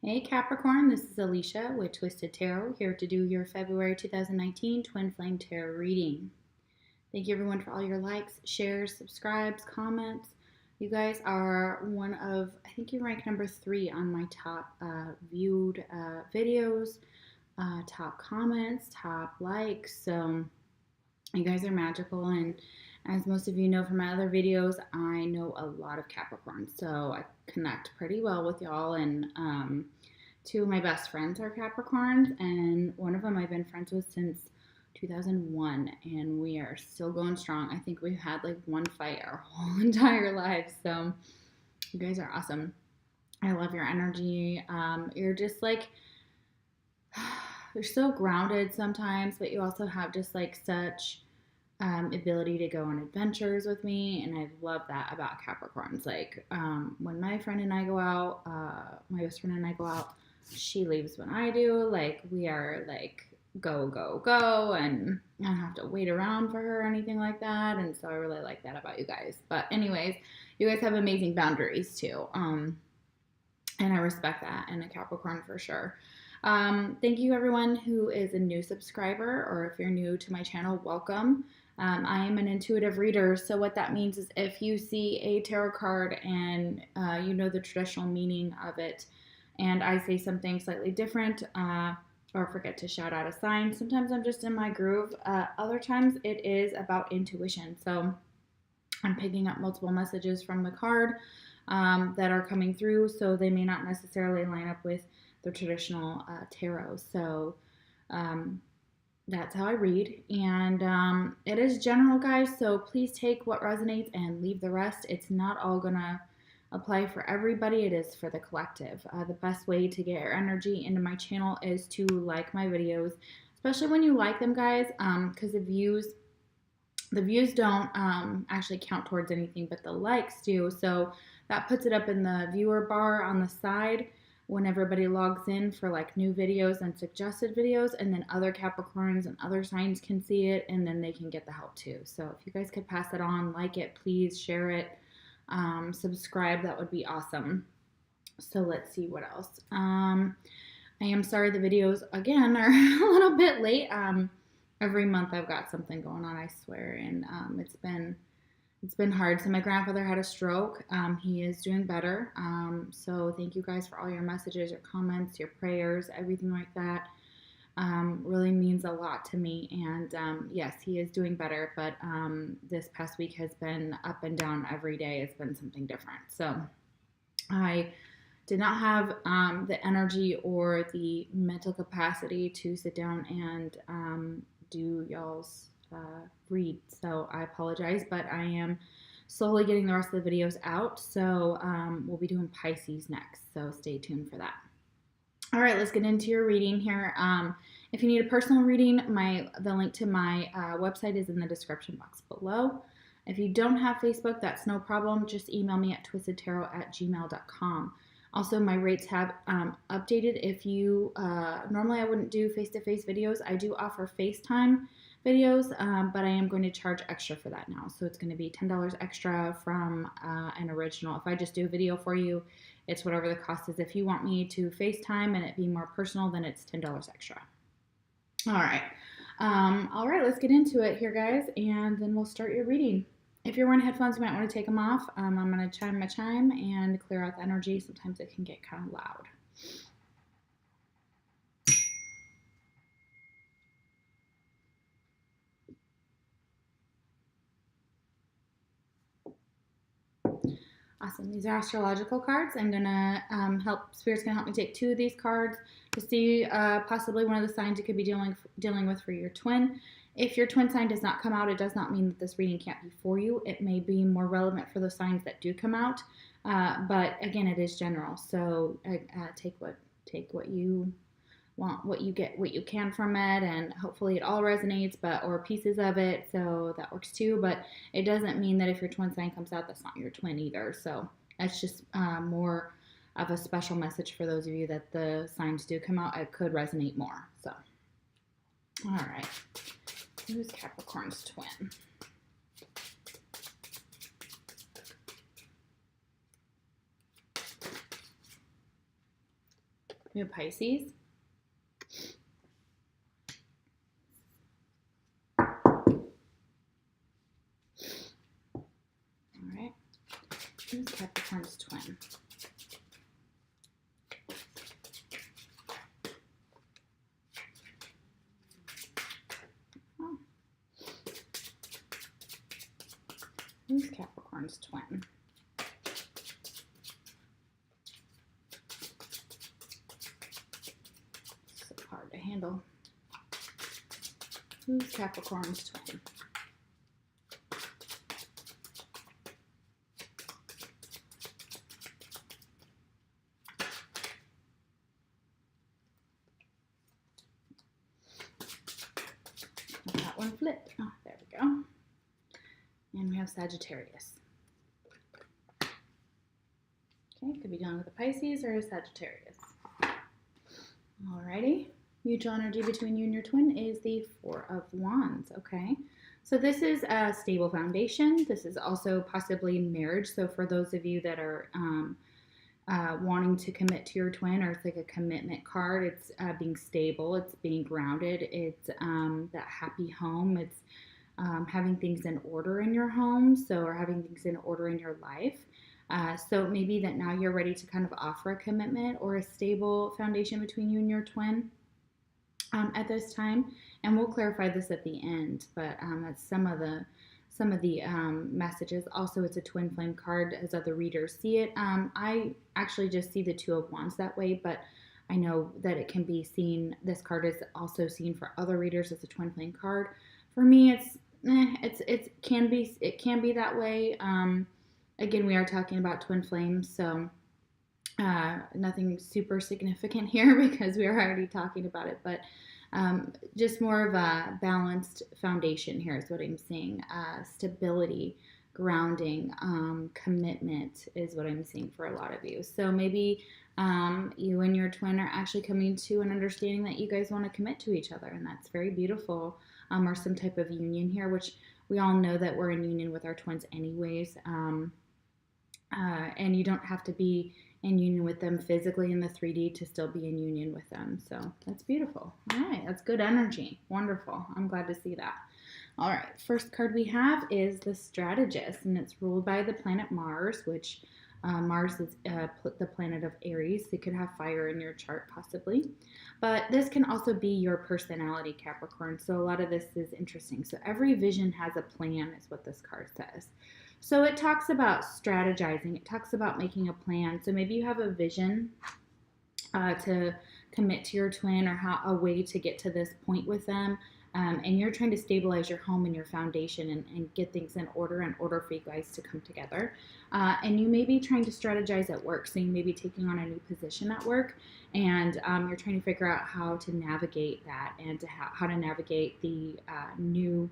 Hey Capricorn, this is Alicia with Twisted Tarot, here to do your February 2019 Twin Flame Tarot reading. Thank you everyone for all your likes, shares, subscribes, comments. You guys are one of, I think you rank number 3 on my top viewed videos, top comments, top likes. So you guys are magical, and as most of you know from my other videos, I know a lot of Capricorn, so I connect pretty well with y'all, and two of my best friends are Capricorns, and one of them I've been friends with since 2001, and we are still going strong. I think we've had like one fight our whole entire lives, so you guys are awesome. I love your energy. You're just like, you're so grounded sometimes, but you also have just like such ability to go on adventures with me, and I love that about Capricorns. Like when my friend and I go out, my best friend and I go out, she leaves when I do. Like we are like go go go, and I don't have to wait around for her or anything like that. And so I really like that about you guys. But anyways, you guys have amazing boundaries too, and I respect that in a Capricorn for sure. Thank you everyone who is a new subscriber, or if you're new to my channel, welcome. I am an intuitive reader, so what that means is if you see a tarot card and you know the traditional meaning of it, and I say something slightly different, or forget to shout out a sign, sometimes I'm just in my groove. Other times it is about intuition. So I'm picking up multiple messages from the card that are coming through, so they may not necessarily line up with the traditional tarot. So that's how I read, and it is general, guys, so please take what resonates and leave the rest. It's not all gonna apply for everybody. It is for the collective. The best way to get your energy into my channel is to like my videos, especially when you like them, guys, because the views don't actually count towards anything, but the likes do. So that puts it up in the viewer bar on the side when everybody logs in for like new videos and suggested videos, and then other Capricorns and other signs can see it, and then they can get the help too. So if you guys could pass it on, like it, please share it, subscribe, that would be awesome. So let's see what else. I am sorry the videos again are a little bit late. Every month I've got something going on, I swear, and it's been hard. So my grandfather had a stroke. He is doing better. So thank you guys for all your messages, your comments, your prayers, everything like that. Really means a lot to me. And yes, he is doing better. But this past week has been up and down every day. It's been something different. So I did not have the energy or the mental capacity to sit down and do y'all's read, so I apologize, but I am slowly getting the rest of the videos out. So we'll be doing Pisces next, so stay tuned for that. All right, let's get into your reading here. If you need a personal reading, the link to my website is in the description box below. If you don't have Facebook, that's no problem. Just email me at twistedtarot@gmail.com. Also, my rates have updated. If you normally I wouldn't do face-to-face videos. I do offer FaceTime videos, but I am going to charge extra for that now. So it's going to be $10 extra from an original. If I just do a video for you, it's whatever the cost is. If you want me to FaceTime and it be more personal, then it's $10 extra. All right. Let's get into it here, guys, and then we'll start your reading. If you're wearing headphones, you might want to take them off. I'm going to chime my chime and clear out the energy. Sometimes it can get kind of loud. Awesome. These are astrological cards. I'm going to Spirit's going to help me take 2 of these cards to see possibly one of the signs you could be dealing with for your twin. If your twin sign does not come out, it does not mean that this reading can't be for you. It may be more relevant for the signs that do come out, but again, it is general. So take what you want, what you can from it, and hopefully it all resonates, or pieces of it, so that works too. But it doesn't mean that if your twin sign comes out, that's not your twin either. So that's just more of a special message for those of you that the signs do come out. It could resonate more. So, all right, who's Capricorn's twin? We have Pisces. All right. Who's Capricorn's twin? Oh. Who's Capricorn's twin? So hard to handle. Who's Capricorn's twin? That one flipped. Oh, there we go. And we have Sagittarius. Okay, could be dealing with a Pisces or a Sagittarius. Alrighty. Mutual energy between you and your twin is the Four of Wands. Okay. So this is a stable foundation. This is also possibly marriage. So for those of you that are wanting to commit to your twin, or it's like a commitment card, it's being stable, it's being grounded, it's that happy home, it's having things in order in your home, so, or having things in order in your life. So maybe that now you're ready to kind of offer a commitment or a stable foundation between you and your twin at this time. And we'll clarify this at the end, but that's some of the messages. Also, it's a twin flame card as other readers see it. I actually just see the Two of Wands that way, but I know that it can be seen, this card is also seen for other readers as a twin flame card. For me, it can be that way. Again, we are talking about twin flames, so nothing super significant here because we are already talking about it, but just more of a balanced foundation here is what I'm seeing. Stability, grounding, commitment is what I'm seeing for a lot of you. So maybe you and your twin are actually coming to an understanding that you guys want to commit to each other, and that's very beautiful, or some type of union here, which we all know that we're in union with our twins anyways, and you don't have to be in union with them physically in the 3D to still be in union with them. So that's beautiful. All right, that's good energy. Wonderful. I'm glad to see that. All right, first card we have is the Strategist, and it's ruled by the planet Mars, which Mars is the planet of Aries. You could have fire in your chart possibly, but this can also be your personality, Capricorn. So a lot of this is interesting. So every vision has a plan is what this card says. So it talks about strategizing. It talks about making a plan. So maybe you have a vision to commit to your twin, or a way to get to this point with them. And you're trying to stabilize your home and your foundation and get things in order for you guys to come together. And you may be trying to strategize at work. So you may be taking on a new position at work, and you're trying to figure out how to navigate that, and how to navigate the new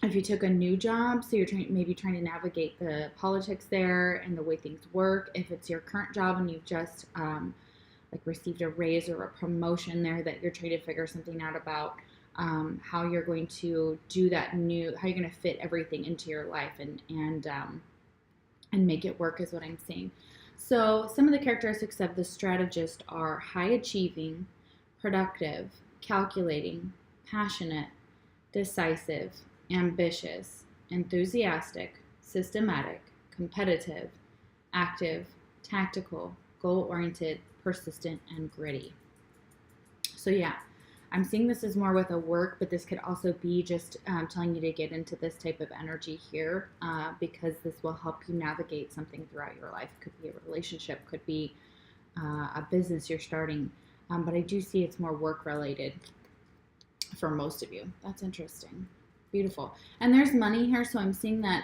if you took a new job, so you're maybe trying to navigate the politics there and the way things work. If it's your current job and you've just like received a raise or a promotion there, that you're trying to figure something out about how you're going to do that how you're going to fit everything into your life and make it work is what I'm seeing. So some of the characteristics of the Strategist are high achieving, productive, calculating, passionate, decisive, ambitious, enthusiastic, systematic, competitive, active, tactical, goal-oriented, persistent, and gritty. So yeah, I'm seeing this as more with a work, but this could also be just telling you to get into this type of energy here because this will help you navigate something throughout your life. It could be a relationship, could be a business you're starting, but I do see it's more work-related for most of you. That's interesting. Beautiful. And there's money here, so I'm seeing that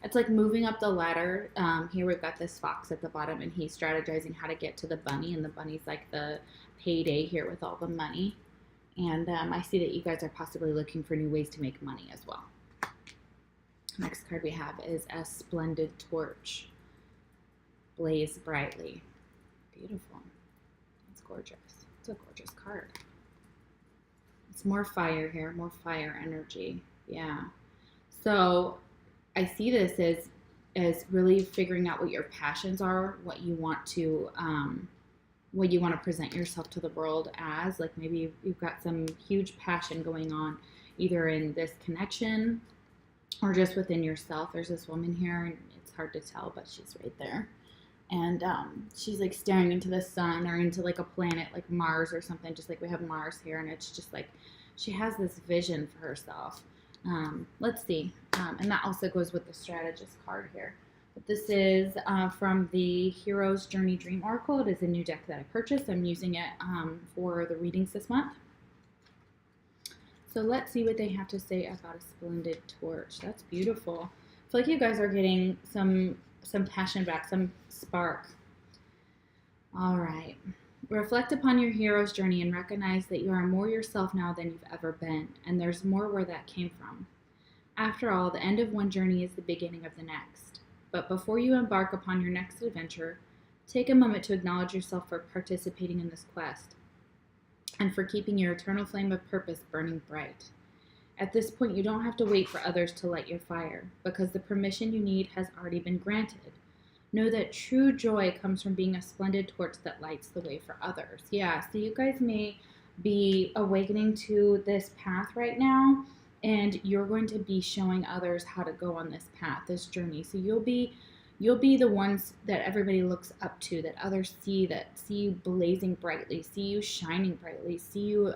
it's like moving up the ladder. Here we've got this fox at the bottom, and he's strategizing how to get to the bunny, and the bunny's like the payday here with all the money. And I see that you guys are possibly looking for new ways to make money as well. Next card we have is a Splendid Torch. Blaze brightly. Beautiful. It's gorgeous. It's a gorgeous card. It's more fire here, more fire energy. Yeah. So I see this as is really figuring out what your passions are, what you want to present yourself to the world as. Like maybe you've got some huge passion going on either in this connection or just within yourself. There's this woman here, and it's hard to tell, but she's right there. And she's like staring into the sun or into like a planet like Mars or something, just like we have Mars here. And it's just like she has this vision for herself. Let's see. And that also goes with the strategist card here. But this is from the Hero's Journey Dream Oracle. It is a new deck that I purchased. I'm using it for the readings this month. So let's see what they have to say about a splendid torch. That's beautiful. I feel like you guys are getting some passion back, some spark. All right. Reflect upon your hero's journey and recognize that you are more yourself now than you've ever been, and there's more where that came from. After all, the end of one journey is the beginning of the next. But before you embark upon your next adventure, take a moment to acknowledge yourself for participating in this quest and for keeping your eternal flame of purpose burning bright. At this point, you don't have to wait for others to light your fire, because the permission you need has already been granted. Know that true joy comes from being a splendid torch that lights the way for others. Yeah, so you guys may be awakening to this path right now, and you're going to be showing others how to go on this path, this journey. So you'll be the ones that everybody looks up to, that others see you blazing brightly, see you shining brightly, see you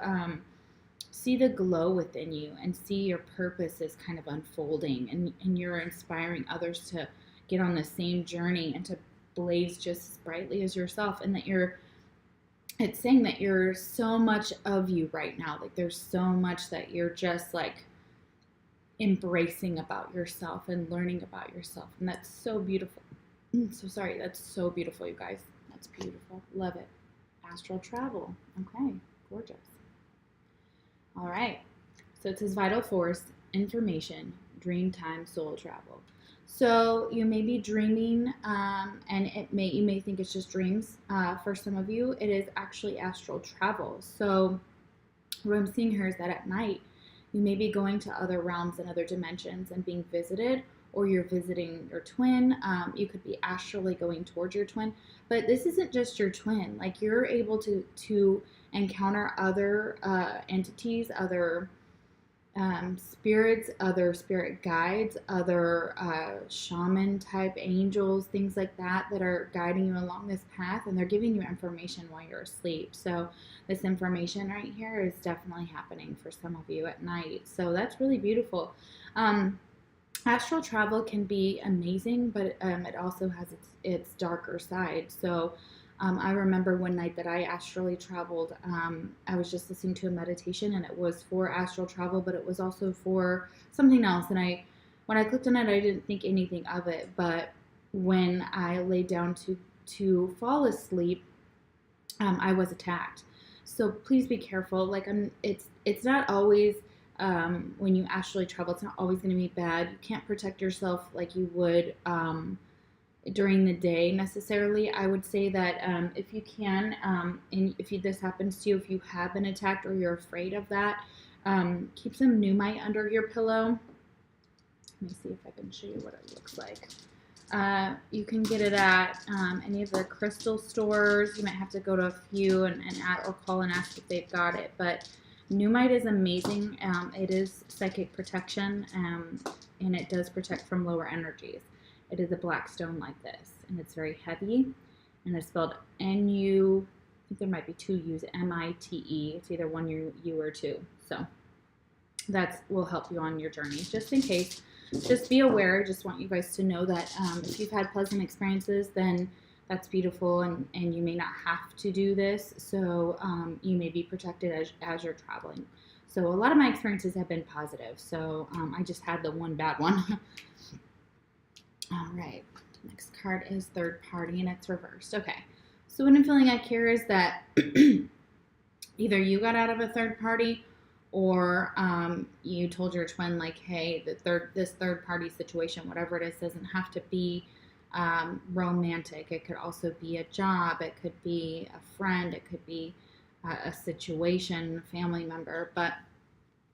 see the glow within you, and see your purpose is kind of unfolding, and you're inspiring others to get on the same journey and to blaze just as brightly as yourself. And that it's saying that you're so much of you right now. Like there's so much that you're just like embracing about yourself and learning about yourself. And that's so beautiful. So sorry, that's so beautiful, you guys. That's beautiful. Love it. Astral travel. Okay, gorgeous. All right. So it says vital force, information, dream time, soul travel. So you may be dreaming, and you may think it's just dreams. For some of you, it is actually astral travel. So what I'm seeing here is that at night, you may be going to other realms and other dimensions and being visited, or you're visiting your twin. You could be astrally going towards your twin, but this isn't just your twin. Like you're able to encounter other entities, other spirits, other spirit guides, other shaman type angels, things like that are guiding you along this path, and they're giving you information while you're asleep. So this information right here is definitely happening for some of you at night. So that's really beautiful. Astral travel can be amazing, but it also has its darker side. So I remember one night that I astrally traveled. I was just listening to a meditation, and it was for astral travel, but it was also for something else. And when I clicked on it, I didn't think anything of it. But when I laid down to fall asleep, I was attacked. So please be careful. Like it's not always when you astrally travel, it's not always going to be bad. You can't protect yourself like you would during the day necessarily. I would say that if you can, and if this happens to you, if you have been attacked or you're afraid of that, keep some Numite under your pillow. Let me see if I can show you what it looks like. You can get it at any of the crystal stores. You might have to go to a few and or call and ask if they've got it. But Numite is amazing. It is psychic protection, and it does protect from lower energies. It is a black stone like this, and it's very heavy, and it's spelled N-U, I think there might be two U's, M-I-T-E. It's either one U or two. So that will help you on your journey. Just in case, just be aware. I just want you guys to know that if you've had pleasant experiences, then that's beautiful, and you may not have to do this. So you may be protected as you're traveling. So a lot of my experiences have been positive. So I just had the one bad one. All right, next card is third party, and it's reversed. Okay, so what I'm feeling like here is that either you got out of a third party, or you told your twin, like, hey, this third party situation, whatever it is, doesn't have to be romantic. It could also be a job. It could be a friend. It could be a situation, a family member. But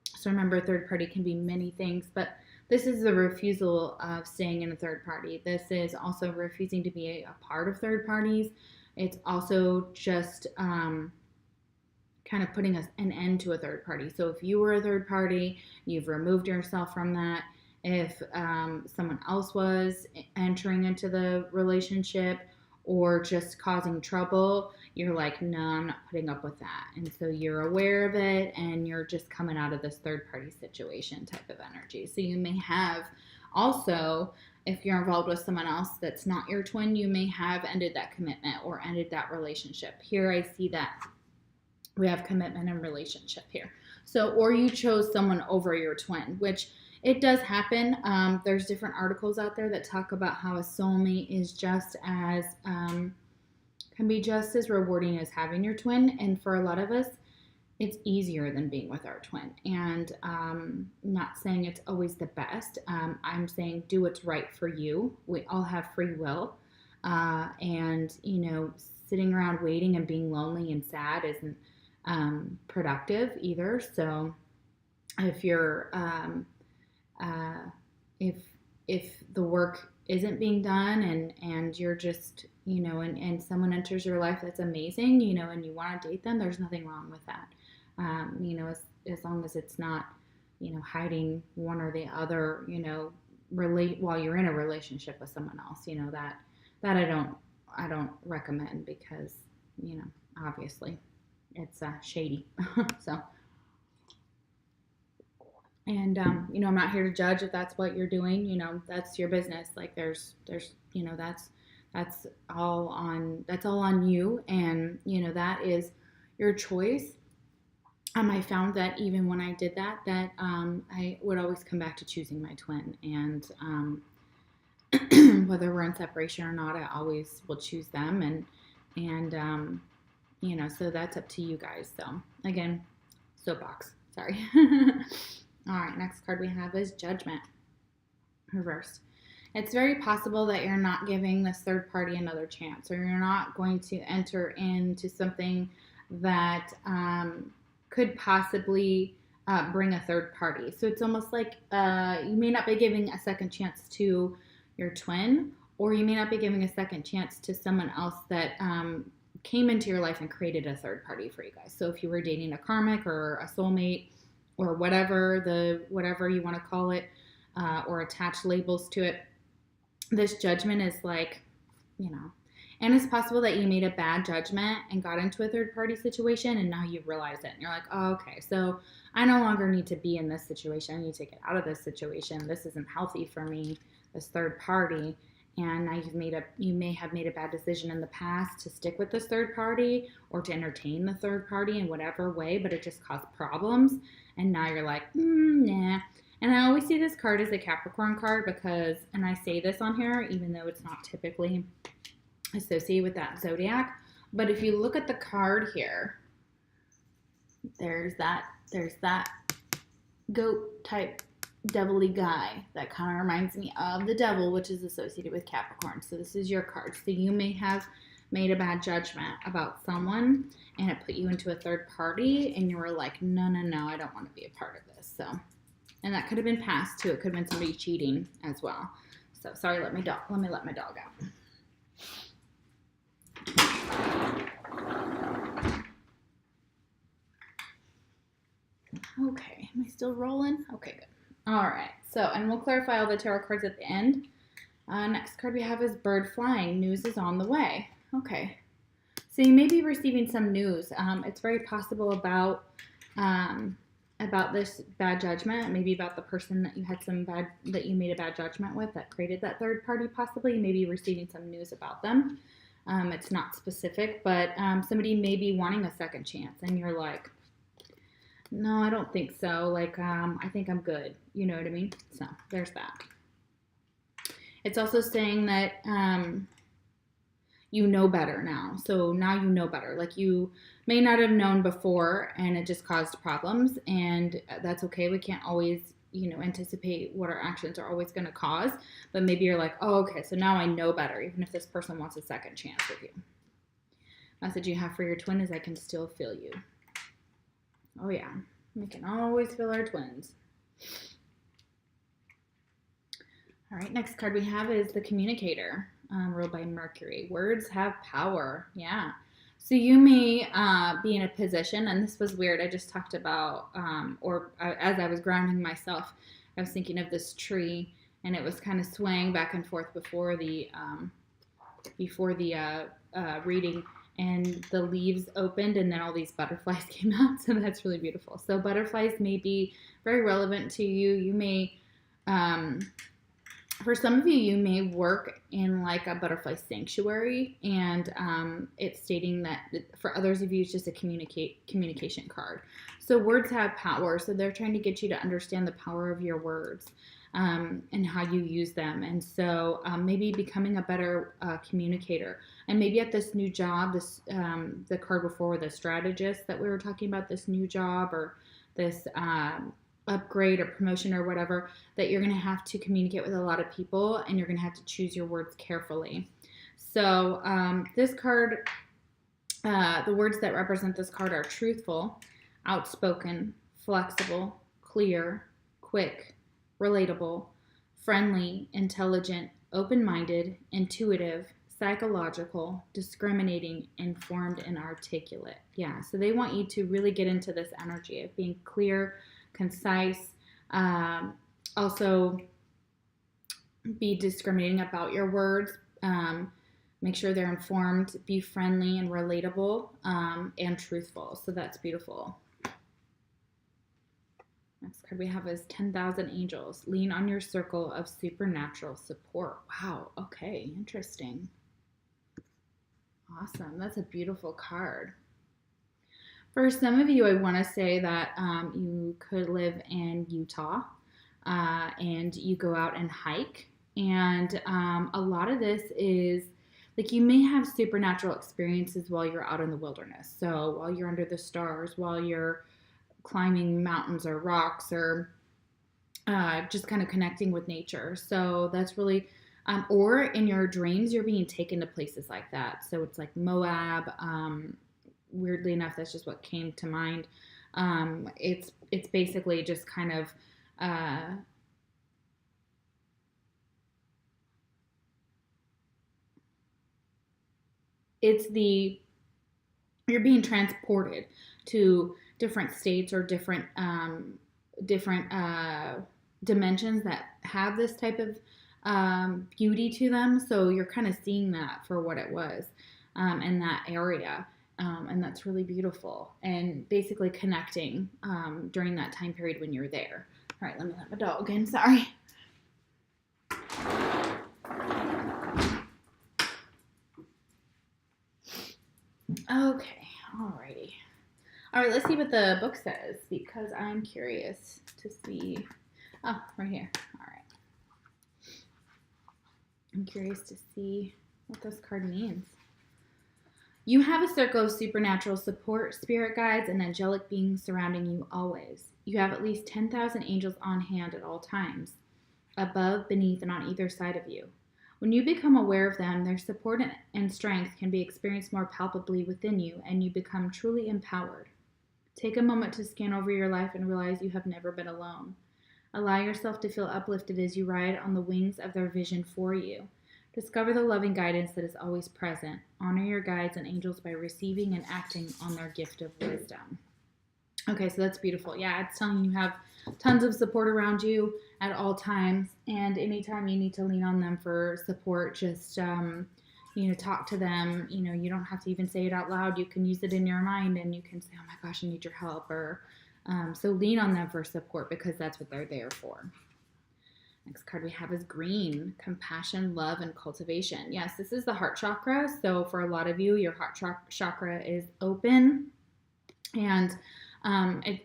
so remember, third party can be many things, but This is the refusal of staying in a third party. This is also refusing to be a part of third parties. It's also just kind of putting an end to a third party. So if you were a third party, you've removed yourself from that. If someone else was entering into the relationship or just causing trouble, you're like, no, I'm not putting up with that. And so you're aware of it and you're just coming out of this third party situation type of energy. So you may have also, if you're involved with someone else that's not your twin, you may have ended that commitment or ended that relationship. Here I see that we have commitment and relationship here. So, or you chose someone over your twin, which it does happen. There's different articles out there that talk about how a soulmate is just as, can be just as rewarding as having your twin. And for a lot of us, it's easier than being with our twin. And not saying it's always the best. I'm saying do what's right for you. We all have free will. And, sitting around waiting and being lonely and sad isn't productive either. So if you're if the work isn't being done and you're just and someone enters your life that's amazing, and you want to date them, there's nothing wrong with that. As long as it's not hiding one or the other, relate while you're in a relationship with someone else, that I don't recommend, because obviously it's shady. So, and I'm not here to judge if that's what you're doing. That's your business. Like there's that's all on you, and that is your choice. I found that even when I did that I would always come back to choosing my twin, and whether we're in separation or not, I always will choose them, and so that's up to you guys. So again, soapbox, sorry. All right, next card we have is Judgment, reversed. It's very possible that you're not giving this third party another chance, or you're not going to enter into something that could possibly bring a third party. So it's almost like you may not be giving a second chance to your twin, or you may not be giving a second chance to someone else that came into your life and created a third party for you guys. So if you were dating a karmic or a soulmate or whatever you want to call it, or attach labels to it, this judgment is like, and it's possible that you made a bad judgment and got into a third party situation, and now you realize it and you're like, oh, okay, so I no longer need to be in this situation. I need to get out of this situation. This isn't healthy for me, this third party. And now you may have made a bad decision in the past to stick with this third party or to entertain the third party in whatever way, but it just caused problems. And now you're like, nah. And I always see this card as a Capricorn card because, and I say this on here, even though it's not typically associated with that zodiac, but if you look at the card here, there's that goat type devilly guy that kind of reminds me of the devil, which is associated with Capricorn. So this is your card. So you may have made a bad judgment about someone and it put you into a third party and you were like, no, I don't want to be a part of this. So, and that could have been past too. It could have been somebody cheating as well. So sorry, let me let my dog out. Okay, am I still rolling? Okay, good. All right, so, and we'll clarify all the tarot cards at the end. Next card we have is Bird Flying. News is on the way. Okay, so you may be receiving some news. It's very possible about this bad judgment, maybe about the person that you made a bad judgment with that created that third party. Possibly you may be receiving some news about them. It's not specific, but somebody may be wanting a second chance, and you're like, no, I don't think so. Like, I think I'm good. You know what I mean? So there's that. It's also saying that you know better now. So now you know better. Like you may not have known before and it just caused problems, and that's okay. We can't always, anticipate what our actions are always going to cause, but maybe you're like, oh, okay, so now I know better, even if this person wants a second chance with you. Message you have for your twin is I can still feel you. Oh yeah, we can always feel our twins. All right, next card we have is the Communicator, ruled by Mercury. Words have power. Yeah. So you may be in a position, and this was weird. I just talked about, as I was grounding myself, I was thinking of this tree, and it was kind of swaying back and forth before the reading, and the leaves opened, and then all these butterflies came out. So that's really beautiful. So butterflies may be very relevant to you. You may for some of you, you may work in like a butterfly sanctuary, and it's stating that for others of you, it's just a communication card. So words have power. So they're trying to get you to understand the power of your words and how you use them. And so maybe becoming a better communicator. And maybe at this new job, the card before, the strategist that we were talking about, this new job or this upgrade or promotion or whatever, that you're going to have to communicate with a lot of people, and you're going to have to choose your words carefully. So this card, the words that represent this card are truthful, outspoken, flexible, clear, quick, relatable, friendly, intelligent, open-minded, intuitive, psychological, discriminating, informed, and articulate. Yeah, so they want you to really get into this energy of being clear, concise, also be discriminating about your words, make sure they're informed, be friendly and relatable, and truthful. So that's beautiful. Next card we have is 10,000 Angels. Lean on your circle of supernatural support. Wow, okay, interesting. Awesome, that's a beautiful card. For some of you, I want to say that you could live in Utah and you go out and hike. And a lot of this is like you may have supernatural experiences while you're out in the wilderness. So while you're under the stars, while you're climbing mountains or rocks, or just kind of connecting with nature. So that's really, or in your dreams, you're being taken to places like that. So it's like Moab. Weirdly enough, that's just what came to mind. It's basically just kind of you're being transported to different states or different dimensions that have this type of beauty to them. So you're kind of seeing that for what it was in that area. And that's really beautiful, and basically connecting during that time period when you're there. All right, let me let my dog in. Sorry. Okay, alrighty. All right, let's see what the book says, because I'm curious to see. Oh, right here. All right. I'm curious to see what this card means. You have a circle of supernatural support, spirit guides, and angelic beings surrounding you always. You have at least 10,000 angels on hand at all times, above, beneath, and on either side of you. When you become aware of them, their support and strength can be experienced more palpably within you, and you become truly empowered. Take a moment to scan over your life and realize you have never been alone. Allow yourself to feel uplifted as you ride on the wings of their vision for you. Discover the loving guidance that is always present. Honor your guides and angels by receiving and acting on their gift of wisdom. Okay, so that's beautiful. Yeah, it's telling you have tons of support around you at all times, and anytime you need to lean on them for support, just talk to them. You don't have to even say it out loud. You can use it in your mind, and you can say, "Oh my gosh, I need your help," or so lean on them for support, because that's what they're there for. Next card we have is green, compassion, love, and cultivation. Yes, this is the heart chakra. So for a lot of you, your heart chakra is open, and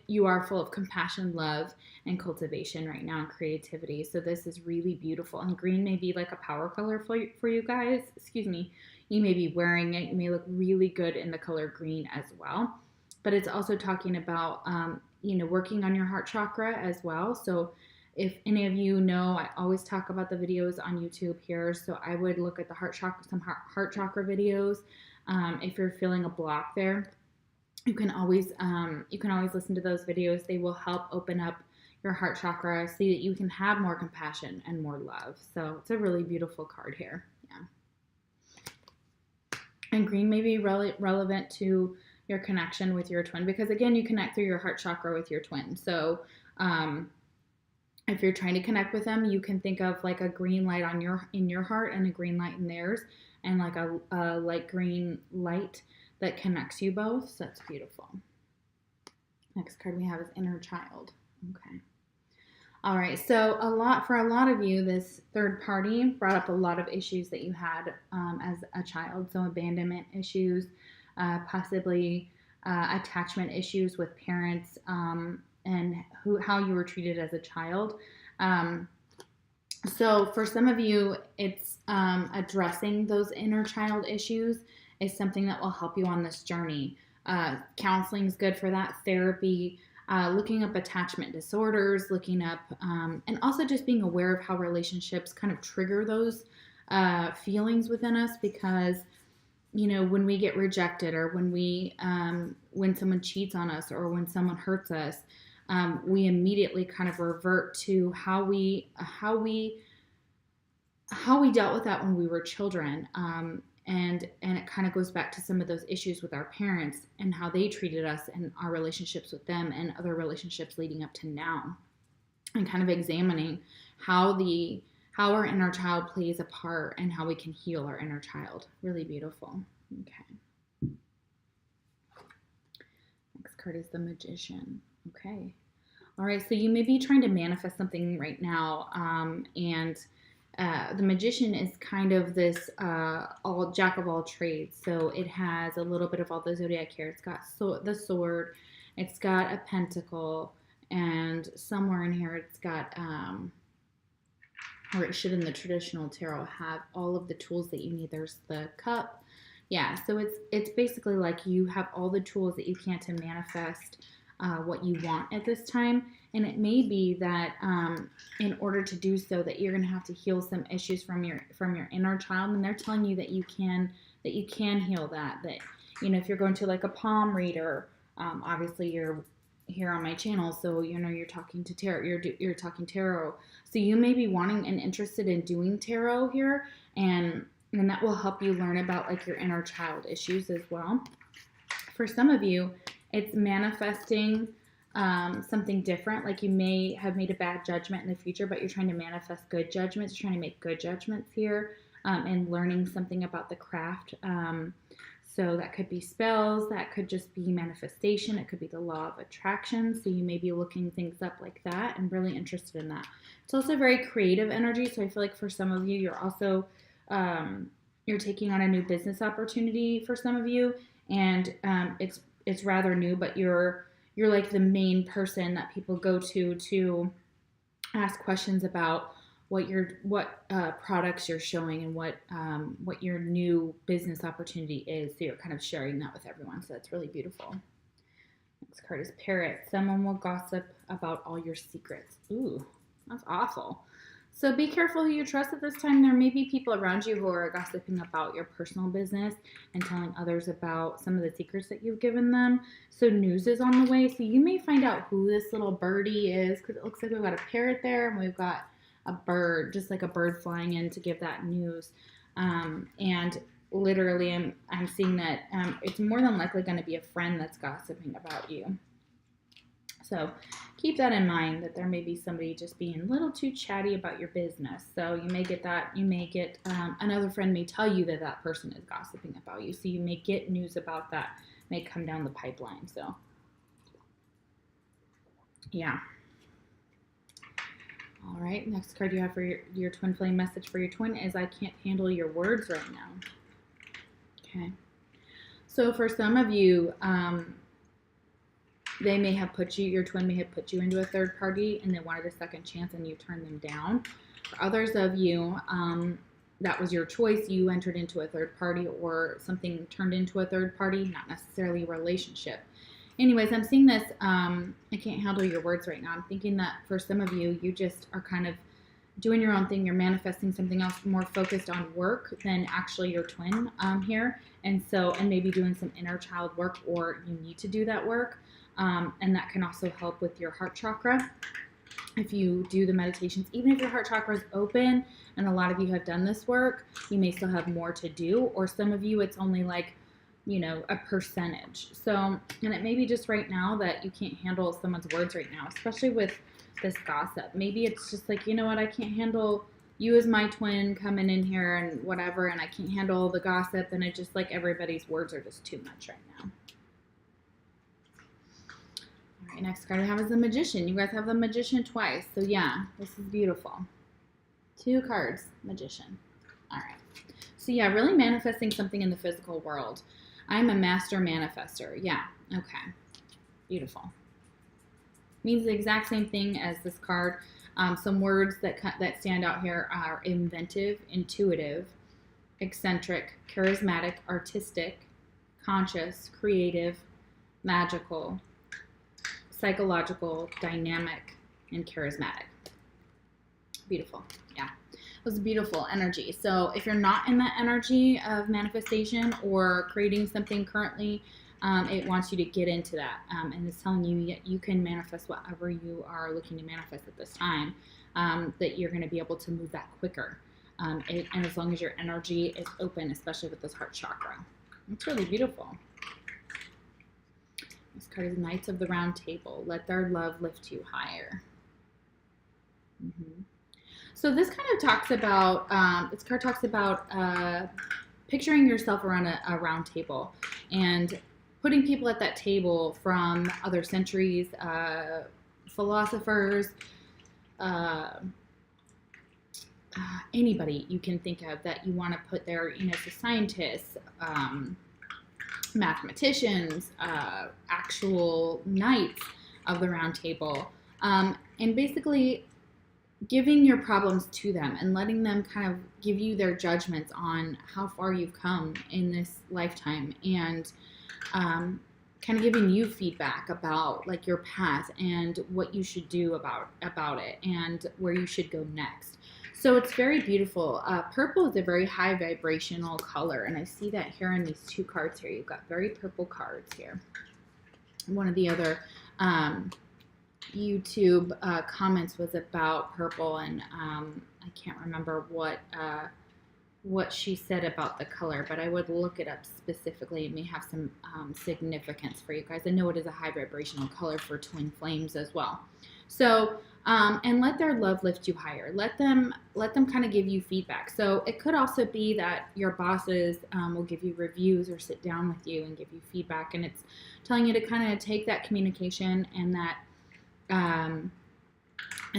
you are full of compassion, love, and cultivation right now, and creativity. So this is really beautiful. And green may be like a power color for you guys. Excuse me. You may be wearing it. You may look really good in the color green as well. But it's also talking about, working on your heart chakra as well. So if any of you know, I always talk about the videos on YouTube here. So I would look at the heart chakra, some heart chakra videos. If you're feeling a block there, you can always listen to those videos. They will help open up heart chakra so that you can have more compassion and more love. So it's a really beautiful card here. Yeah. And green may be relevant to your connection with your twin, because again, you connect through your heart chakra with your twin. So if you're trying to connect with them, you can think of like a green light in your heart and a green light in theirs, and like a light green light that connects you both. So that's beautiful. Next card we have is inner child. Okay. All right. So for a lot of you, this third party brought up a lot of issues that you had as a child. So abandonment issues, possibly attachment issues with parents, and how you were treated as a child. So for some of you, it's addressing those inner child issues is something that will help you on this journey. Counseling is good for that. Therapy, looking up attachment disorders, looking up, and also just being aware of how relationships kind of trigger those feelings within us, because when we get rejected, or when someone cheats on us, or when someone hurts us, we immediately kind of revert to how we dealt with that when we were children. And it kind of goes back to some of those issues with our parents and how they treated us and our relationships with them and other relationships leading up to now, and kind of examining how our inner child plays a part and how we can heal our inner child. Really beautiful. Okay. Next card is the Magician. Okay. All right. So you may be trying to manifest something right now. And the Magician is kind of this jack of all trades. So it has a little bit of all the zodiac here. It's got the sword. It's got a pentacle. And somewhere in here it's got, or it should in the traditional tarot have all of the tools that you need. There's the cup. Yeah, so it's basically like you have all the tools that you can to manifest what you want at this time. And it may be that in order to do so, that you're going to have to heal some issues from your inner child. And they're telling you that you can heal that. That if you're going to like a palm reader, obviously you're here on my channel, so you're talking to tarot. You're talking tarot. So you may be wanting and interested in doing tarot here, and that will help you learn about like your inner child issues as well. For some of you, it's manifesting something different. Like you may have made a bad judgment in the future, but you're trying to manifest good judgments. You're trying to make good judgments here, and learning something about the craft. So that could be spells. That could just be manifestation. It could be the law of attraction. So you may be looking things up like that and really interested in that. It's also very creative energy. So I feel like for some of you, you're also you're taking on a new business opportunity for some of you, and it's rather new, but you're like the main person that people go to ask questions about what products you're showing and what your new business opportunity is. So you're kind of sharing that with everyone. So that's really beautiful. Next card is Parrot. Someone will gossip about all your secrets. Ooh, that's awful. So be careful who you trust at this time. There may be people around you who are gossiping about your personal business and telling others about some of the secrets that you've given them. So news is on the way. So you may find out who this little birdie is, because it looks like we've got a parrot there and we've got a bird, just like a bird flying in to give that news. And literally I'm seeing that it's more than likely going to be a friend that's gossiping about you. So keep that in mind, that there may be somebody just being a little too chatty about your business. So you may get that. You may get another friend may tell you that that person is gossiping about you. So you may get news about that, may come down the pipeline. So yeah. All right, next card you have for your twin flame message for your twin is I can't handle your words right now. Okay. So for some of you, they may have your twin may have put you into a third party and they wanted a second chance and you turned them down. For others of you, that was your choice. You entered into a third party, or something turned into a third party, not necessarily a relationship. Anyways, I'm seeing this, I can't handle your words right now. I'm thinking that for some of you, you just are kind of doing your own thing. You're manifesting something else, more focused on work than actually your twin here. And maybe doing some inner child work, or you need to do that work. And that can also help with your heart chakra. if you do the meditations, even if your heart chakra is open, and a lot of you have done this work, you may still have more to do, or some of you, it's only like, you know, a percentage. So, and it may be just right now that you can't handle someone's words right now, especially with this gossip. Maybe it's just like, you know what, I can't handle you as my twin coming in here and whatever, and I can't handle the gossip, and it just like everybody's words are just too much right now. All right, next card I have is the Magician. You guys have the Magician twice, so yeah, this is beautiful. 2 cards, Magician. All right, so yeah, really manifesting something in the physical world. I'm a master manifestor. Yeah, okay, beautiful. Means the exact same thing as this card. Some words that stand out here are inventive, intuitive, eccentric, charismatic, artistic, conscious, creative, magical, psychological, dynamic, and charismatic. Beautiful. Yeah, it was beautiful energy. So if you're not in that energy of manifestation or creating something currently, it wants you to get into that, and it's telling you you can manifest whatever you are looking to manifest at this time, that you're going to be able to move that quicker, and as long as your energy is open, especially with this heart chakra. It's really beautiful. This card is Knights of the Round Table. Let their love lift you higher. So this kind of talks about, this card talks about picturing yourself around a round table and putting people at that table from other centuries, philosophers, anybody you can think of that you want to put there, you know, so scientists, mathematicians, actual knights of the round table, and basically giving your problems to them and letting them kind of give you their judgments on how far you've come in this lifetime, and kind of giving you feedback about like your path and what you should do about it and where you should go next. So it's very beautiful. Purple is a very high vibrational color, and I see that here in these 2 cards here. You've got very purple cards here. One of the other YouTube comments was about purple, and I can't remember what she said about the color, but I would look it up specifically. It may have some significance for you guys. I know it is a high vibrational color for twin flames as well. So, and let their love lift you higher. Let them kind of give you feedback. So it could also be that your bosses will give you reviews or sit down with you and give you feedback, and it's telling you to kind of take that communication and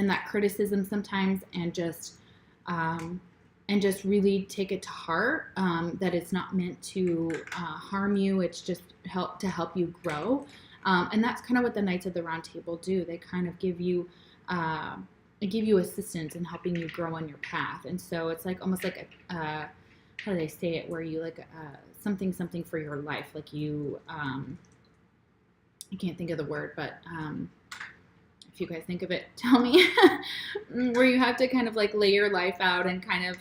that criticism sometimes, and just really take it to heart, that it's not meant to harm you. It's just to help you grow. And that's kind of what the Knights of the Round Table do. They kind of give you assistance in helping you grow on your path. And so it's like almost like how do they say it, where you like something for your life, like you I can't think of the word, but if you guys think of it, tell me, where you have to kind of like lay your life out and kind of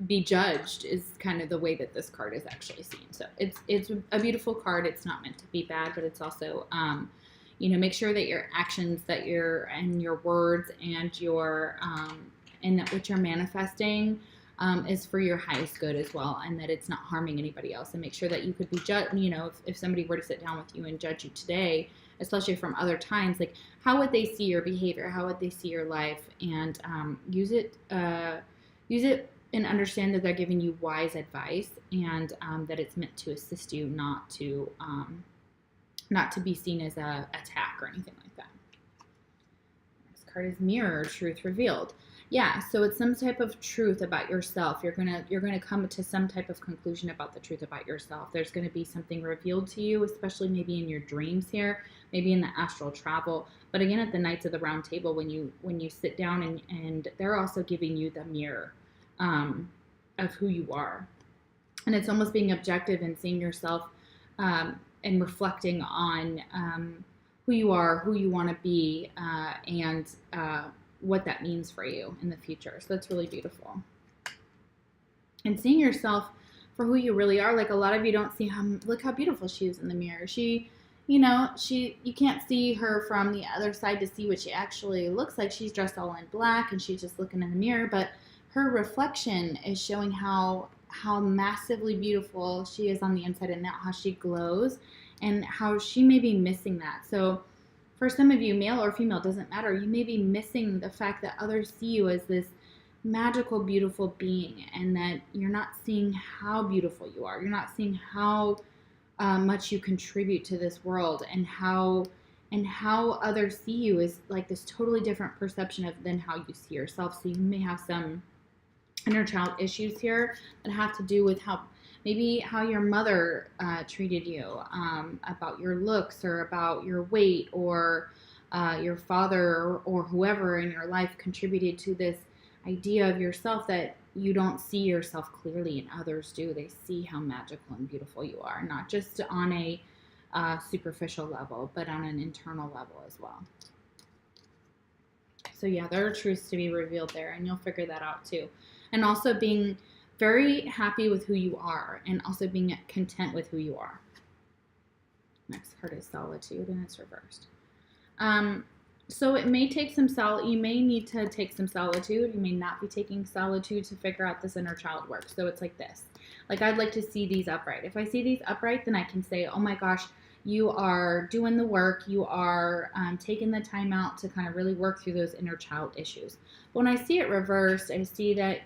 be judged, is kind of the way that this card is actually seen. So it's a beautiful card. It's not meant to be bad, but it's also, you know, make sure that your actions, and your words and your, and that what you're manifesting is for your highest good as well, and that it's not harming anybody else. And make sure that you could be judged, you know, if somebody were to sit down with you and judge you today, especially from other times, like how would they see your behavior? How would they see your life? And use it and understand that they're giving you wise advice, and that it's meant to assist you, not to be seen as a attack or anything like that. Next card is Mirror, Truth Revealed. Yeah, so it's some type of truth about yourself. You're gonna come to some type of conclusion about the truth about yourself. There's gonna be something revealed to you, especially maybe in your dreams here, maybe in the astral travel. But again, at the Knights of the Round Table, when you sit down and they're also giving you the mirror of who you are, and it's almost being objective and seeing yourself and reflecting on who you are, who you want to be, and what that means for you in the future. So that's really beautiful. And seeing yourself for who you really are. Like a lot of you don't see look how beautiful she is in the mirror. She, you know, you can't see her from the other side to see what she actually looks like. She's dressed all in black and she's just looking in the mirror, but her reflection is showing how massively beautiful she is on the inside and out, how she glows and how she may be missing that. So for some of you, male or female, doesn't matter, you may be missing the fact that others see you as this magical, beautiful being, and that you're not seeing how beautiful you are. You're not seeing how much you contribute to this world, and how others see you is like this totally different perception than how you see yourself. So you may have some inner child issues here that have to do with how your mother treated you, about your looks, or about your weight, or your father or whoever in your life contributed to this idea of yourself that you don't see yourself clearly and others do. They see how magical and beautiful you are, not just on a superficial level, but on an internal level as well. So yeah, there are truths to be revealed there, and you'll figure that out too. And also being very happy with who you are, and also being content with who you are. Next card is solitude, and it's reversed. So it may take some you may need to take some solitude. You may not be taking solitude to figure out this inner child work. So it's like this. Like, I'd like to see these upright. If I see these upright, then I can say, oh my gosh, you are doing the work. You are taking the time out to kind of really work through those inner child issues. But when I see it reversed, I see that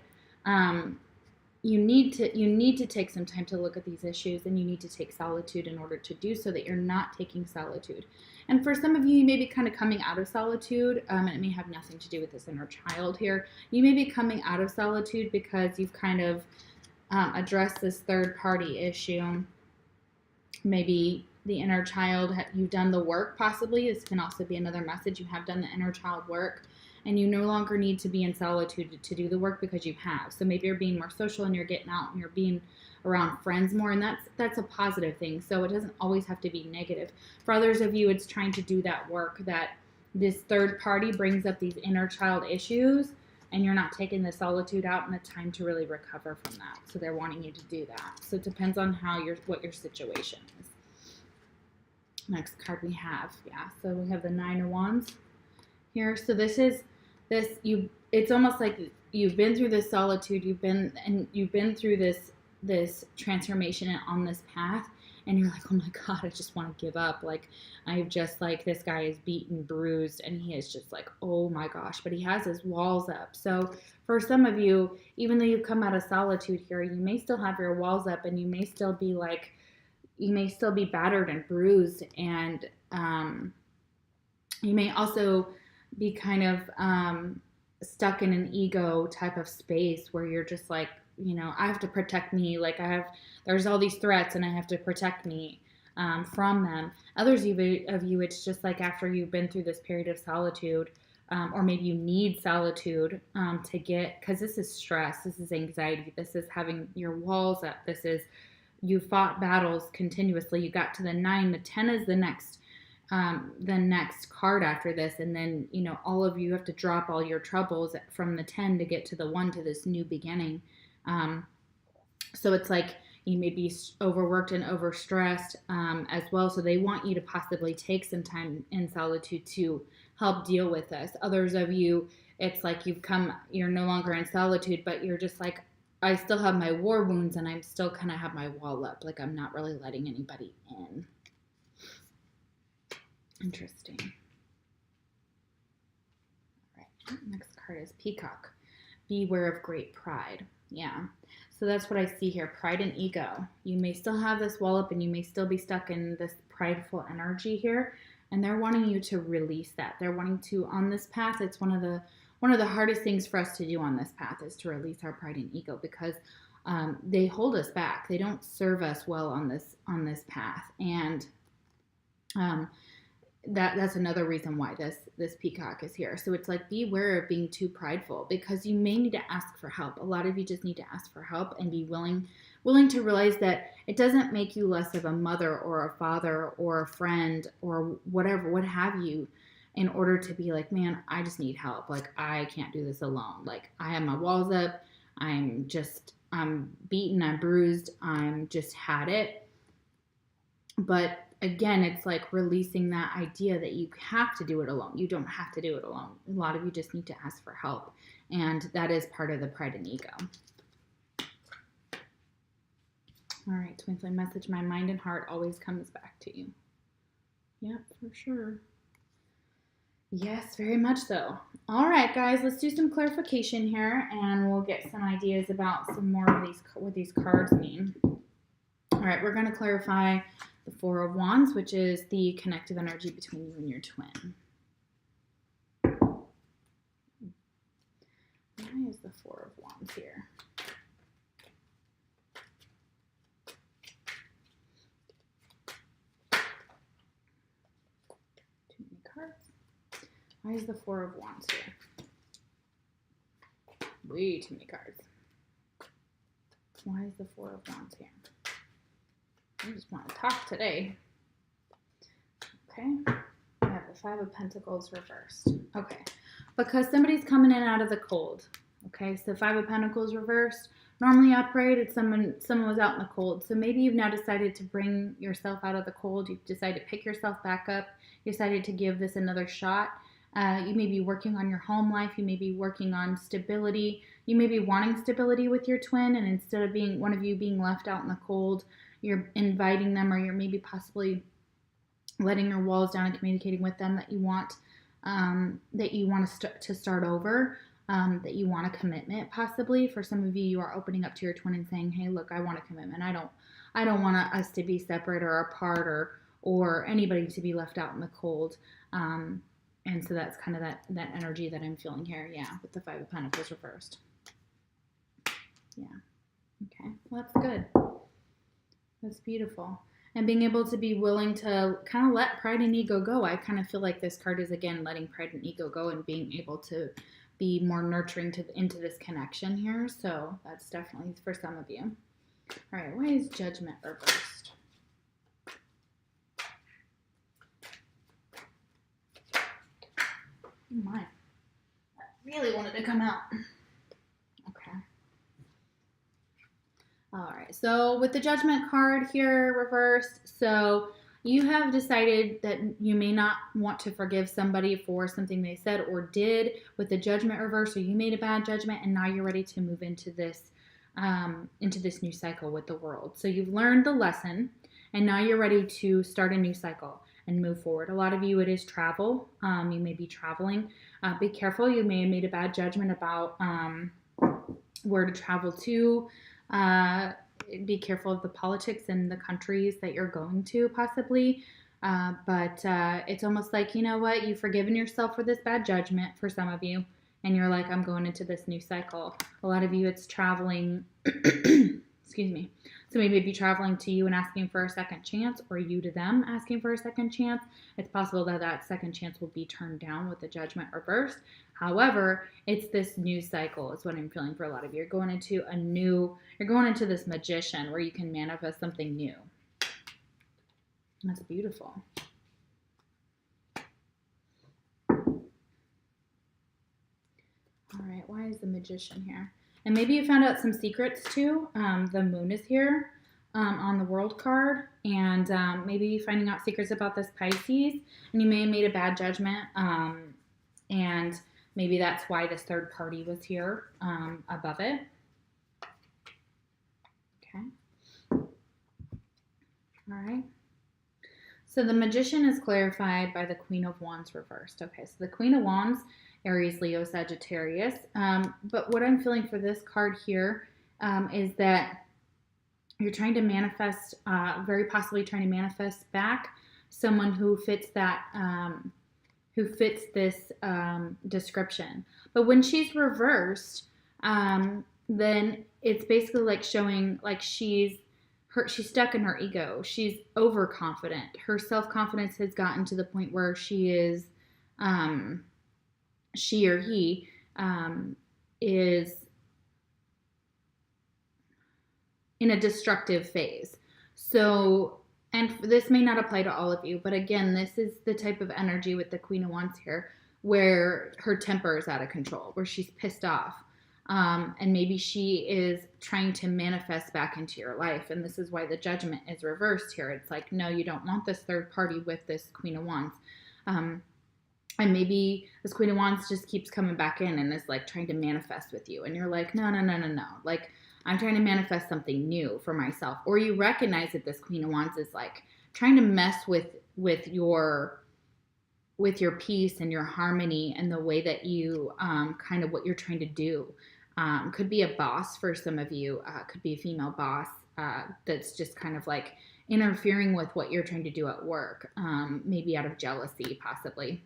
you need to take some time to look at these issues, and you need to take solitude in order to do so, that you're not taking solitude. And for some of you, you may be kind of coming out of solitude, and it may have nothing to do with this inner child here. You may be coming out of solitude because you've kind of addressed this third party issue. Maybe the inner child, you've done the work possibly. This can also be another message. You have done the inner child work, and you no longer need to be in solitude to do the work because you have. So maybe you're being more social, and you're getting out, and you're being around friends more, and that's a positive thing. So it doesn't always have to be negative. For others of you, it's trying to do that work, that this third party brings up these inner child issues, and you're not taking the solitude out and the time to really recover from that. So they're wanting you to do that. So it depends on what your situation is. Next card we have, so we have the 9 of Wands here. So it's almost like you've been through this solitude, you've been through this transformation on this path, and you're like, oh my God, I just want to give up. Like, I've just, like, this guy is beaten, bruised, and he is just like, oh my gosh, but he has his walls up. So for some of you, even though you've come out of solitude here, you may still have your walls up, and you may still be battered and bruised, and you may also be kind of stuck in an ego type of space where you're just like, I have to protect me. Like, there's all these threats, and I have to protect me from them. Others of you, it's just like after you've been through this period of solitude, or maybe you need solitude to get, because this is stress, this is anxiety, this is having your walls up, this is, you fought battles continuously. You got to the 9, the 10 is the next card after this, and then all of you have to drop all your troubles from the 10 to get to the 1, to this new beginning. So it's like you may be overworked and overstressed as well. So they want you to possibly take some time in solitude to help deal with this. Others of you, it's like you're no longer in solitude, but you're just like, I still have my war wounds, and I'm still kind of have my wall up. Like, I'm not really letting anybody in. Interesting. All right, next card is Peacock. Beware of great pride. Yeah. So that's what I see here, pride and ego. You may still have this wall up, and you may still be stuck in this prideful energy here, and they're wanting you to release that. They're wanting to, on this path, it's one of the hardest things for us to do on this path is to release our pride and ego, because they hold us back. They don't serve us well on this path, and that's another reason why this peacock is here. So it's like, beware of being too prideful, because you may need to ask for help. A lot of you just need to ask for help and be willing to realize that it doesn't make you less of a mother or a father or a friend or whatever, what have you, in order to be like, man, I just need help. Like, I can't do this alone. Like, I have my walls up. I'm beaten. I'm bruised. I'm just had it. But again, it's like releasing that idea that you have to do it alone. You don't have to do it alone. A lot of you just need to ask for help. And that is part of the pride and ego. All right, twin flame message. My mind and heart always comes back to you. Yep, for sure. Yes, very much so. All right, guys, let's do some clarification here, and we'll get some ideas about some more of these, what these cards mean. All right, we're going to clarify the Four of Wands, which is the connective energy between you and your twin. Why is the Four of Wands here? Too many cards. Why is the Four of Wands here? Way too many cards. Why is the Four of Wands here? I just want to talk today. Okay. I have the Five of Pentacles reversed. Okay. Because somebody's coming in out of the cold. Okay. So Five of Pentacles reversed. Normally upright, it's someone was out in the cold. So maybe you've now decided to bring yourself out of the cold. You've decided to pick yourself back up. You decided to give this another shot. You may be working on your home life. You may be working on stability. You may be wanting stability with your twin. And instead of being one of you being left out in the cold, you're inviting them, or you're maybe possibly letting your walls down and communicating with them that you want to start over, that you want a commitment possibly. For some of you, you are opening up to your twin and saying, hey, look, I want a commitment. I don't want us to be separate or apart or anybody to be left out in the cold. And so that's kind of that energy that I'm feeling here. Yeah, with the Five of Pentacles reversed. Yeah. Okay. Well, that's good. That's beautiful. And being able to be willing to kind of let pride and ego go. I kind of feel like this card is, again, letting pride and ego go and being able to be more nurturing into this connection here. So that's definitely for some of you. All right. Why is Judgment reversed? Oh my. I really wanted to come out. Okay. All right. So with the Judgment card here reversed, so you have decided that you may not want to forgive somebody for something they said or did with the Judgment reversed, or you made a bad judgment and now you're ready to move into this new cycle with the world. So you've learned the lesson and now you're ready to start a new cycle and move forward. A lot of you, it is travel. You may be traveling. Be careful. You may have made a bad judgment about where to travel to. Be careful of the politics in the countries that you're going to possibly. But it's almost like, you know what? You've forgiven yourself for this bad judgment for some of you. And you're like, I'm going into this new cycle. A lot of you, it's traveling. Excuse me. So maybe it'd be traveling to you and asking for a second chance, or you to them asking for a second chance. It's possible that that second chance will be turned down with the Judgment reversed. However, it's this new cycle is what I'm feeling for a lot of you. You're going into this Magician where you can manifest something new. That's beautiful. All right, why is the Magician here? And maybe you found out some secrets too. The Moon is here on the World card. And maybe finding out secrets about this Pisces. And you may have made a bad judgment. And maybe that's why this third party was here above it. Okay. All right. So the Magician is clarified by the Queen of Wands reversed. Okay, so the Queen of Wands, Aries, Leo, Sagittarius. But what I'm feeling for this card here is that you're trying to manifest, very possibly trying to manifest back someone who fits that, who fits this description. But when she's reversed, then it's basically like showing like she's stuck in her ego. She's overconfident. Her self-confidence has gotten to the point where she is, she or he is in a destructive phase. So, and this may not apply to all of you, but again, this is the type of energy with the Queen of Wands here where her temper is out of control, where she's pissed off. And maybe she is trying to manifest back into your life. And this is why the Judgment is reversed here. It's like, no, you don't want this third party with this Queen of Wands. And maybe this Queen of Wands just keeps coming back in and is like trying to manifest with you. And you're like, no. Like, I'm trying to manifest something new for myself. Or you recognize that this Queen of Wands is like trying to mess with your peace and your harmony and the way that you kind of what you're trying to do. Could be a boss for some of you. Could be a female boss that's just kind of like interfering with what you're trying to do at work. Maybe out of jealousy, possibly.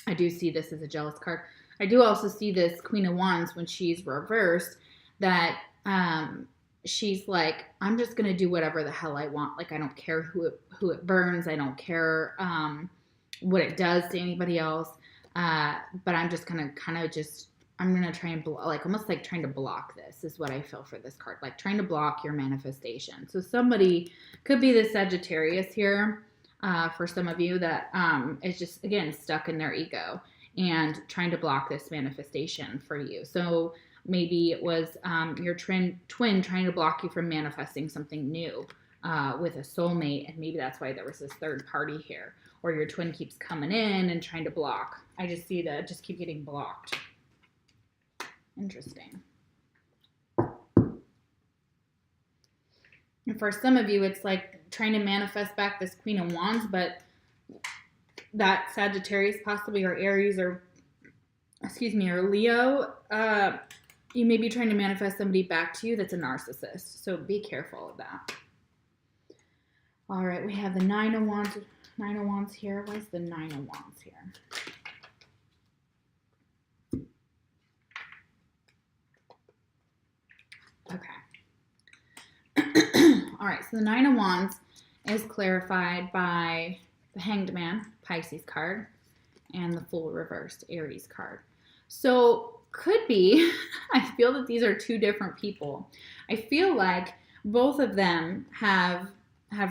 I do see this as a jealous card. I do also see this Queen of Wands when she's reversed that she's like, I'm just going to do whatever the hell I want. Like, I don't care who it burns. I don't care what it does to anybody else. But I'm just going to I'm going to try and almost like trying to block this is what I feel for this card. Like trying to block your manifestation. So somebody could be the Sagittarius here for some of you that is just, again, stuck in their ego and trying to block this manifestation for you. So maybe it was your twin trying to block you from manifesting something new with a soulmate. And maybe that's why there was this third party here. Or your twin keeps coming in and trying to block. I just see that just keep getting blocked. Interesting. And for some of you, it's like trying to manifest back this Queen of Wands, but that Sagittarius possibly, or Aries, or Leo, you may be trying to manifest somebody back to you that's a narcissist. So be careful of that. All right, we have the Nine of Wands here. Why is the Nine of Wands here? Okay. All right, so the Nine of Wands is clarified by the Hanged Man, Pisces card, and the Fool reversed, Aries card. So could be, I feel that these are two different people. I feel like both of them have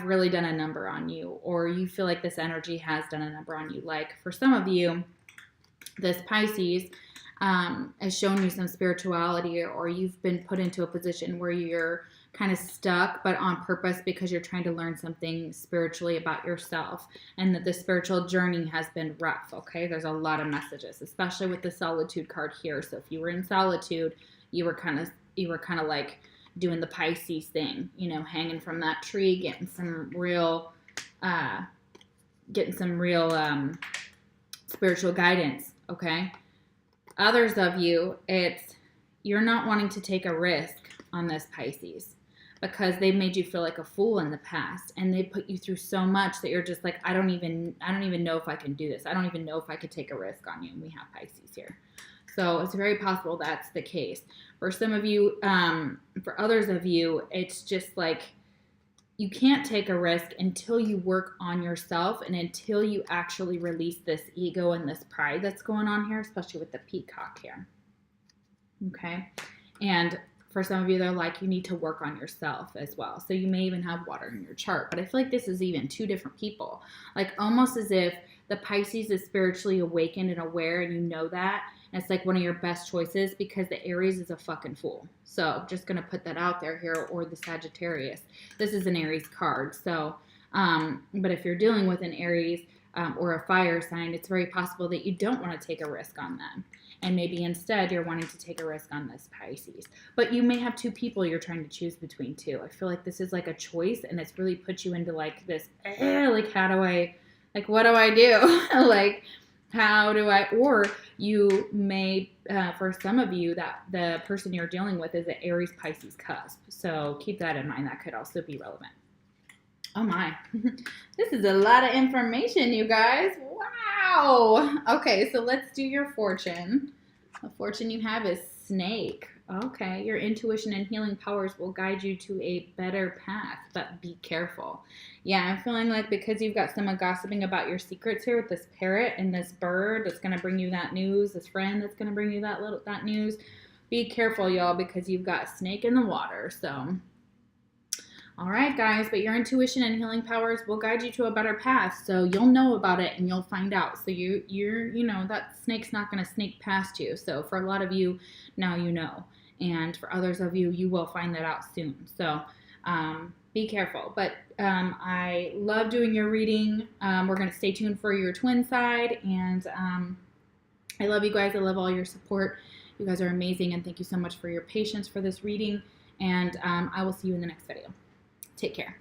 really done a number on you, or you feel like this energy has done a number on you. Like for some of you, this Pisces has shown you some spirituality, or you've been put into a position where you're kind of stuck, but on purpose because you're trying to learn something spiritually about yourself, and that the spiritual journey has been rough. Okay, there's a lot of messages, especially with the Solitude card here. So if you were in solitude, you were kind of like doing the Pisces thing, hanging from that tree, getting some real spiritual guidance. Okay. Others of you, you're not wanting to take a risk on this Pisces because they've made you feel like a fool in the past, and they put you through so much that you're just like, I don't even know if I can do this. I don't even know if I could take a risk on you. And we have Pisces here. So it's very possible that's the case. For some of you, for others of you, it's just like you can't take a risk until you work on yourself and until you actually release this ego and this pride that's going on here, especially with the peacock here. Okay? And for some of you, they're like, you need to work on yourself as well. So you may even have water in your chart. But I feel like this is even two different people. Like almost as if the Pisces is spiritually awakened and aware, and you know that. And it's like one of your best choices because the Aries is a fucking fool. So just going to put that out there here, or the Sagittarius. This is an Aries card. So, but if you're dealing with an Aries or a fire sign, it's very possible that you don't want to take a risk on them. And maybe instead you're wanting to take a risk on this Pisces. But you may have two people you're trying to choose between too. I feel like this is like a choice, and it's really put you into like this, like how do I, like what do I do? Like how do I, or you may, for some of you, that the person you're dealing with is an Aries Pisces cusp. So keep that in mind. That could also be relevant. Oh my, this is a lot of information, you guys. Wow. Okay, so let's do your fortune. The fortune you have is snake. Okay, your intuition and healing powers will guide you to a better path, but be careful. Yeah, I'm feeling like because you've got someone gossiping about your secrets here with this parrot and this bird that's going to bring you that news, this friend that's going to bring you that news. Be careful, y'all, because you've got snake in the water. So, All right, guys, but your intuition and healing powers will guide you to a better path. So you'll know about it and you'll find out. So you know, that snake's not going to sneak past you. So for a lot of you, now you know. And for others of you, you will find that out soon. So be careful. But I love doing your reading. We're going to stay tuned for your twin side. And I love you guys. I love all your support. You guys are amazing. And thank you so much for your patience for this reading. And I will see you in the next video. Take care.